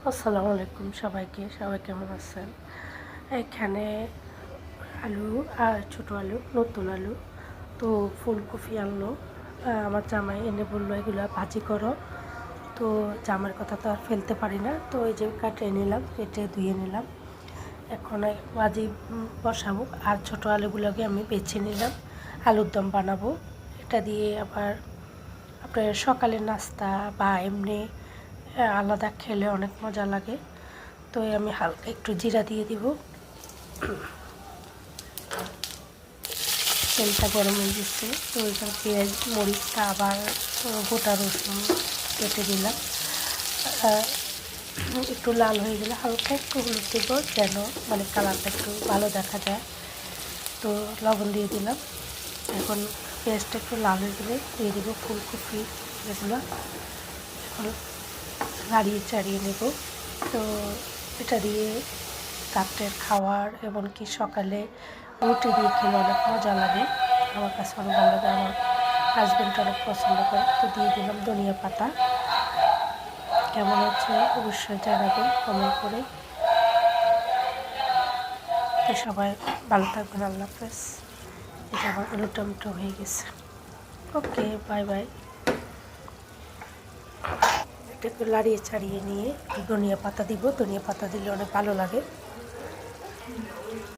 আসসালামু আলাইকুম সবাইকে। সবাই কেমন আছেন? এখানে আলু আর ছোটো আলু, নতুন আলু, তো ফুলকপি আনলো। আমার জামাই এনে বললো এগুলো ভাজি করো। তো জামার কথা তো আর ফেলতে পারি না, তো এই যে কেটে নিলাম, কেটে ধুয়ে নিলাম। এখন ভাজি বসাবো। আর ছোটো আলুগুলোকে আমি বেছে নিলাম, আলুর দম বানাবো। এটা দিয়ে আবার আপনার সকালের নাস্তা বা এমনি আলাদা খেলে অনেক মজা লাগে। তো আমি হালকা একটু জিরা দিয়ে দিব। তেলটা গরম হয়ে গেছে, তো এখানে পেঁয়াজ মরিচটা আবার গোটা রসুন কেটে দিলাম। একটু লাল হয়ে গেলে হালকা একটু হলুদ দেবো, যেন মানে কালারটা একটু ভালো দেখা যায়। তো লবণ দিয়ে দিলাম। এখন পেঁয়াজটা একটু লাল হয়ে গেলে দিয়ে দেবো ফুলকপি এগুলো। এখন নাড়িয়ে চাড়িয়ে নেব। তো এটা দিয়ে রাত্রের খাওয়ার এমনকি সকালে রুটি দিয়ে খেলে অনেক মজা লাগে। আমার কাছে অনেক ভালো লাগে, আমার হাজব্যান্ড অনেক পছন্দ করে। তো দিয়ে দিলাম ধনিয়া পাতা। কেমন হচ্ছে অবশ্যই জানাবেন কমেন্ট করে। তো সবাই ভালো থাকবেন, আল্লাহ হাফেজ। এটা আমার আলু টমেটো হয়ে গেছে। ওকে, বাই বাই। এটাকে লাড়িয়ে ছাড়িয়ে নিয়ে ধনিয়া পাতা দিব, ধনিয়া পাতা দিলে অনেক ভালো লাগে।